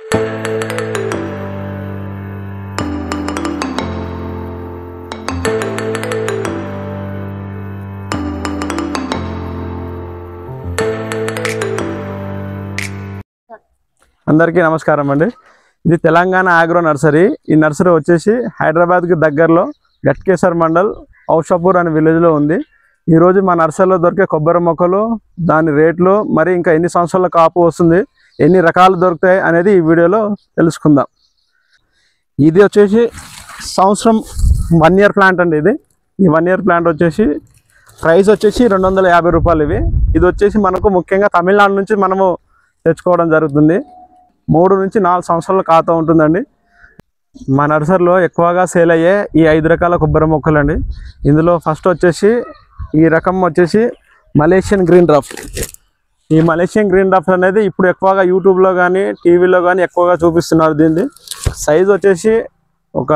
అందరికీ నమస్కారం అండి. ఇది తెలంగాణ ఆగ్రో నర్సరీ. ఈ నర్సరీ వచ్చేసి హైదరాబాద్కి దగ్గరలో గట్కేసర్ మండల్ ఔషాపూర్ అనే విలేజ్లో ఉంది. ఈరోజు మా నర్సరీలో దొరికే కొబ్బరి మొక్కలు, దాని రేట్లు, మరి ఇంకా ఎన్ని సంవత్సరాల కాపు వస్తుంది, ఎన్ని రకాలు దొరుకుతాయి అనేది ఈ వీడియోలో తెలుసుకుందాం. ఇది వచ్చేసి సంవత్సరం 1 year ప్లాంట్ అండి. ఈ 1 year ప్లాంట్ వచ్చేసి ప్రైస్ వచ్చేసి 250 రూపాయలు. ఇది వచ్చేసి మనకు ముఖ్యంగా తమిళనాడు నుంచి మనము తెచ్చుకోవడం జరుగుతుంది. 3 నుంచి 4 సంవత్సరాల ఖాతా ఉంటుందండి. మా నర్సరీలో ఎక్కువగా సేల్ అయ్యే ఈ 5 రకాల కొబ్బరి మొక్కలు అండి. ఇందులో ఫస్ట్ వచ్చేసి ఈ రకం వచ్చేసి మలేషియన్ గ్రీన్ డ్రాఫ్ట్. ఈ మలేషియన్ గ్రీన్ డ్రాఫ్ట్ అనేది ఇప్పుడు ఎక్కువగా యూట్యూబ్లో కానీ టీవీలో కానీ ఎక్కువగా చూపిస్తున్నారు. దీన్ని సైజ్ వచ్చేసి ఒక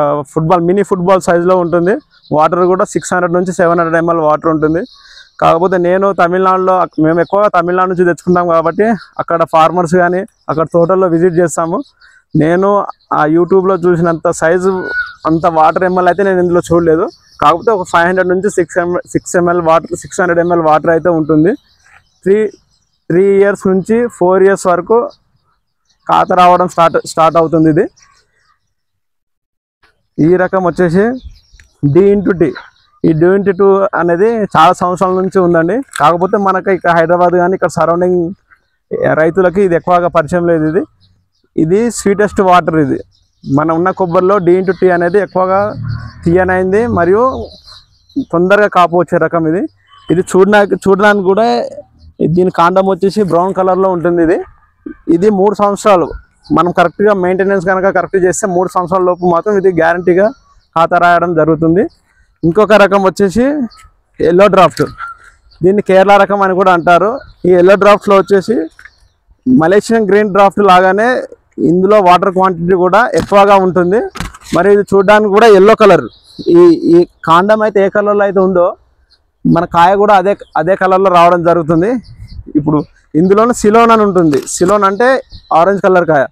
మినీ ఫుట్బాల్ సైజులో ఉంటుంది. వాటర్ కూడా 600 నుంచి 700 ml వాటర్ ఉంటుంది. కాకపోతే నేను తమిళనాడులో, మేము ఎక్కువగా తమిళనాడు నుంచి తెచ్చుకుంటాం కాబట్టి అక్కడ ఫార్మర్స్ కానీ అక్కడ తోటల్లో విజిట్ చేస్తాము. నేను ఆ యూట్యూబ్లో చూసినంత సైజు అంత వాటర్ ఎంఎల్ అయితే నేను ఇందులో చూడలేదు. కాకపోతే ఒక 500 నుంచి 600 ml వాటర్ అయితే ఉంటుంది. 3 years నుంచి 4 years వరకు కాత రావడం స్టార్ట్ అవుతుంది. ఇది ఈ రకం వచ్చేసి D*T. ఈ D*T అనేది చాలా సంవత్సరాల నుంచి ఉందండి. కాకపోతే మనకి ఇక్కడ హైదరాబాద్ కానీ ఇక్కడ సరౌండింగ్ రైతులకి ఇది ఎక్కువగా పరిచయం లేదు. ఇది స్వీటెస్ట్ వాటర్. ఇది మన ఉన్న కొబ్బరిలో D*T అనేది ఎక్కువగా తీయనైంది మరియు తొందరగా కాపు వచ్చే రకం. ఇది చూడడానికి కూడా దీని కాండం వచ్చేసి బ్రౌన్ కలర్లో ఉంటుంది. ఇది 3 సంవత్సరాలు మనం కరెక్ట్గా మెయింటెనెన్స్ కనుక కరెక్ట్ చేస్తే 3 సంవత్సరాల లోపు మాత్రం ఇది గ్యారంటీగా ఖాతా రాయడం జరుగుతుంది. ఇంకొక రకం వచ్చేసి ఎల్లో డ్రాఫ్ట్. దీన్ని కేరళ రకం అని కూడా అంటారు. ఈ ఎల్లో డ్రాఫ్ట్లో వచ్చేసి మలేషియన్ గ్రీన్ డ్రాఫ్ట్ లాగానే ఇందులో వాటర్ క్వాంటిటీ కూడా ఎక్కువగా ఉంటుంది. మరి ఇది చూడడానికి కూడా ఎల్లో కలర్. ఈ కాండం అయితే ఏ కలర్లో అయితే ఉందో మన కాయ కూడా అదే కలర్లో రావడం జరుగుతుంది. ఇప్పుడు ఇందులోనే సిలోన్ అని ఉంటుంది. సిలోన్ అంటే ఆరెంజ్ కలర్ కాయ.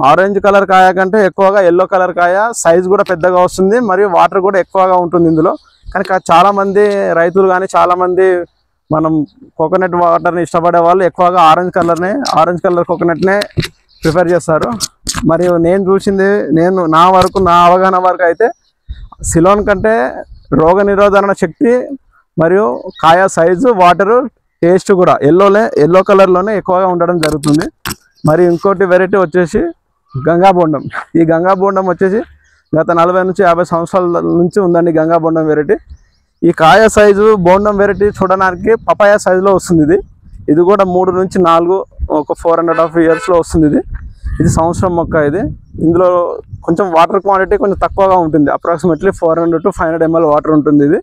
ఆరెంజ్ కలర్ కాయ కంటే ఎక్కువగా ఎల్లో కలర్ కాయ సైజ్ కూడా పెద్దగా వస్తుంది మరియు వాటర్ కూడా ఎక్కువగా ఉంటుంది ఇందులో. కానీ చాలామంది రైతులు కానీ చాలామంది మనం కోకోనట్ వాటర్ని ఇష్టపడే వాళ్ళు ఎక్కువగా ఆరెంజ్ కలర్ కోకోనట్నే ప్రిఫర్ చేస్తారు. మరియు నేను చూసింది, నా అవగాహన వరకు అయితే సిలోన్ కంటే రోగ నిరోధన శక్తి మరియు కాయ సైజు, వాటరు, టేస్ట్ కూడా ఎల్లో కలర్లోనే ఎక్కువగా ఉండడం జరుగుతుంది. మరి ఇంకోటి వెరైటీ వచ్చేసి గంగా బోండం. ఈ గంగా బోండం వచ్చేసి గత 40 నుంచి 50 సంవత్సరాల నుంచి ఉందండి గంగా బోండం వెరైటీ. ఈ కాయ సైజు బోండం వెరైటీ చూడడానికి పపాయ సైజులో వస్తుంది. ఇది కూడా 3 నుంచి 4 ఒక 4.5 yearsలో వస్తుంది. ఇది సంవత్సరం మొక్క. ఇందులో కొంచెం వాటర్ క్వాంటిటీ కొంచెం తక్కువగా ఉంటుంది. అప్రాక్సిమేట్లీ 400 to 500 ml వాటర్ ఉంటుంది.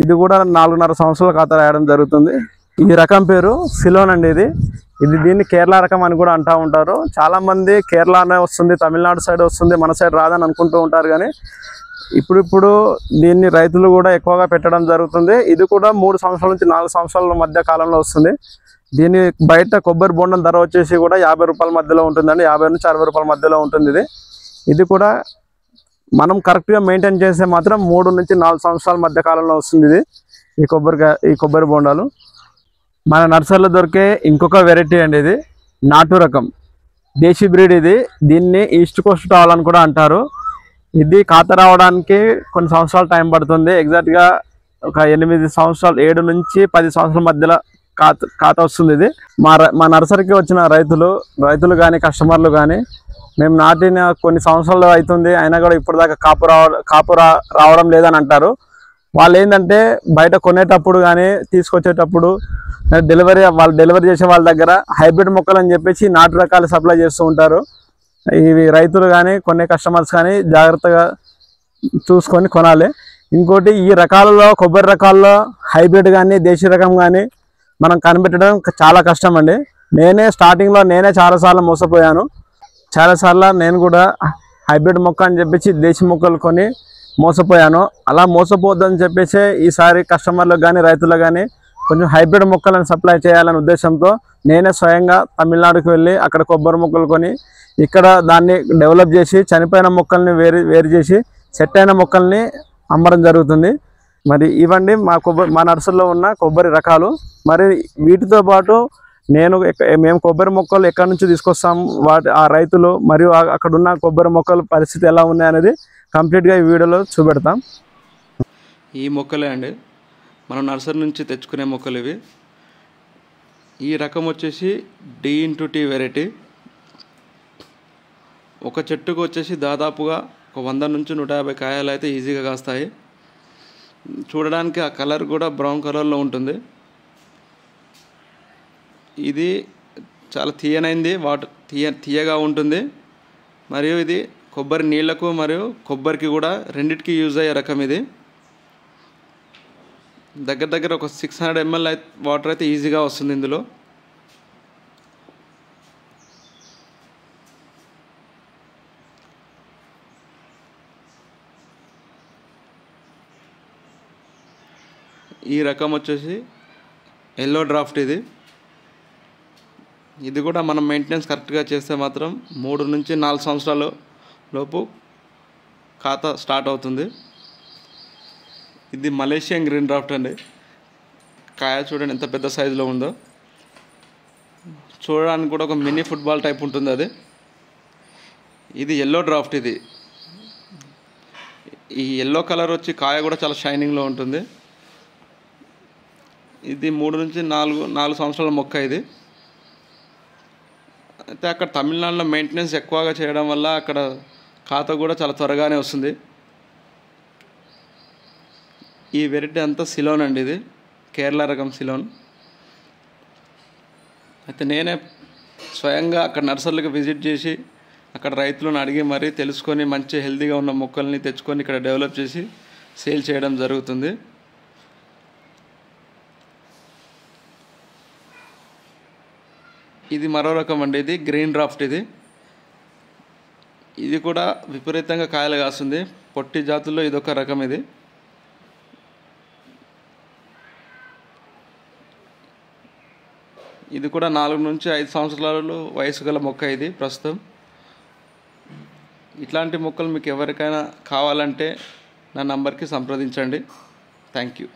ఇది కూడా 4.5 సంవత్సరాల ఖాతా రాయడం జరుగుతుంది. ఈ రకం పేరు సిలోన్ అండి. దీన్ని కేరళ రకం అని కూడా అంటూ ఉంటారు. చాలామంది కేరళనే వస్తుంది, తమిళనాడు సైడ్ వస్తుంది, మన సైడ్ రాదని అనుకుంటూ ఉంటారు. కానీ ఇప్పుడు దీన్ని రైతులు కూడా ఎక్కువగా పెట్టడం జరుగుతుంది. ఇది కూడా 3 సంవత్సరాల నుంచి 4 సంవత్సరాల మధ్య కాలంలో వస్తుంది. దీని బయట కొబ్బరి బోండం ధర వచ్చేసి కూడా 50 రూపాయల మధ్యలో ఉంటుందండి. 50 నుంచి 60 రూపాయల మధ్యలో ఉంటుంది. ఇది కూడా మనం కరెక్ట్గా మెయింటైన్ చేస్తే మాత్రం 3 నుంచి 4 సంవత్సరాల మధ్య కాలంలో వస్తుంది. ఈ కొబ్బరి బోండాలు మన నర్సరీలో దొరికే ఇంకొక వెరైటీ అండి. ఇది నాటు రకం దేశీ బ్రీడ్. దీన్ని ఈస్ట్ కోస్ట్ టాల్ అని కూడా అంటారు. ఇది ఖాతా రావడానికి కొన్ని సంవత్సరాలు టైం పడుతుంది. ఎగ్జాక్ట్గా ఒక 8 సంవత్సరాలు, 7 నుంచి 10 సంవత్సరాల మధ్యలో ఖాతా వస్తుంది. మా నర్సరీకి వచ్చిన రైతులు కానీ కస్టమర్లు కానీ మేము నాటిన కొన్ని సంవత్సరాలు అవుతుంది అయినా కూడా ఇప్పటిదాకా కాపు రావడం లేదని అంటారు. వాళ్ళు ఏంటంటే బయట కొనేటప్పుడు కానీ తీసుకొచ్చేటప్పుడు డెలివరీ చేసే వాళ్ళ దగ్గర హైబ్రిడ్ మొక్కలు అని చెప్పేసి నాటు రకాలు సప్లై చేస్తూ ఉంటారు. ఇవి రైతులు కానీ కొనే కస్టమర్స్ కానీ జాగ్రత్తగా చూసుకొని కొనాలి. ఇంకోటి ఈ రకాలలో కొబ్బరి రకాల్లో హైబ్రిడ్ కానీ దేశీ రకం కానీ మనం కనిపెట్టడం చాలా కష్టం అండి. స్టార్టింగ్లో చాలాసార్లు మోసపోయాను. చాలాసార్లు నేను కూడా హైబ్రిడ్ మొక్క అని చెప్పేసి దేశీ మొక్కలు కొని మోసపోయాను. అలా మోసపోద్దని చెప్పేసి ఈసారి కస్టమర్లకు కానీ రైతులకు కానీ కొంచెం హైబ్రిడ్ మొక్కలను సప్లై చేయాలనే ఉద్దేశంతో నేనే స్వయంగా తమిళనాడుకు వెళ్ళి అక్కడ కొబ్బరి మొక్కలు కొని ఇక్కడ దాన్ని డెవలప్ చేసి చనిపోయిన మొక్కల్ని వేరు చేసి సెట్ అయిన మొక్కల్ని అమ్మడం జరుగుతుంది. మరి ఇవ్వండి మా నర్సరీలో ఉన్న కొబ్బరి రకాలు. మరి వీటితో పాటు మేము కొబ్బరి మొక్కలు ఎక్కడి నుంచి తీసుకొస్తాం, ఆ రైతులు మరియు అక్కడ ఉన్న కొబ్బరి మొక్కల పరిస్థితి ఎలా ఉన్నాయనేది కంప్లీట్గా ఈ వీడియోలో చూపెడతాం. ఈ మొక్కలే అండి మనం నర్సరీ నుంచి తెచ్చుకునే మొక్కలు ఇవి. ఈ రకం వచ్చేసి D/T వెరైటీ. ఒక చెట్టుకు వచ్చేసి దాదాపుగా 100 నుంచి 150 కాయలు అయితే ఈజీగా కాస్తాయి. చూడడానికి ఆ కలర్ కూడా బ్రౌన్ కలర్లో ఉంటుంది. ఇది చాలా తీయనైంది, తీయగా ఉంటుంది. మరియు ఇది కొబ్బరి నీళ్లకు మరియు కొబ్బరికి కూడా రెండిటికి యూజ్ అయ్యే రకం. ఇది దగ్గర ఒక 600 ml వాటర్ అయితే ఈజీగా వస్తుంది ఇందులో. ఈ రకం వచ్చేసి ఎల్లో డ్రాఫ్ట్. ఇది కూడా మనం మెయింటెనెన్స్ కరెక్ట్గా చేస్తే మాత్రం 3 నుంచి 4 సంవత్సరాల లోపు ఖాతా స్టార్ట్ అవుతుంది. ఇది మలేషియన్ గ్రీన్ డ్రాఫ్ట్ అండి. కాయ చూడండి ఎంత పెద్ద సైజులో ఉందో. చూడడానికి కూడా ఒక మినీ ఫుట్బాల్ టైప్ ఉంటుంది. ఇది ఎల్లో డ్రాఫ్ట్. ఈ ఎల్లో కలర్ వచ్చి కాయ కూడా చాలా షైనింగ్లో ఉంటుంది. ఇది 3 నుంచి 4 సంవత్సరాల మొక్క. ఇది అయితే అక్కడ తమిళనాడులో మెయింటెనెన్స్ ఎక్కువగా చేయడం వల్ల అక్కడ ఖాతా కూడా చాలా త్వరగానే వస్తుంది. ఈ వెరైటీ అంతా సిలోన్ అండి. ఇది కేరళ రకం సిలోన్. అయితే నేనే స్వయంగా అక్కడ నర్సరీలకు విజిట్ చేసి అక్కడ రైతులను అడిగి మరీ తెలుసుకొని మంచి హెల్తీగా ఉన్న మొక్కల్ని తెచ్చుకొని ఇక్కడ డెవలప్ చేసి సేల్ చేయడం జరుగుతుంది. ఇది మరో రకం అండి. ఇది గ్రీన్ డ్రాఫ్ట్. ఇది కూడా విపరీతంగా కాయలు కాస్తుంది. పొట్టి జాతుల్లో ఇదొక రకం. ఇది కూడా 4 నుంచి 5 సంవత్సరాలు వయసు గల మొక్క. ఇది ప్రస్తుతం ఇట్లాంటి మొక్కలు మీకు ఎవరికైనా కావాలంటే నా నంబర్కి సంప్రదించండి. Thank you.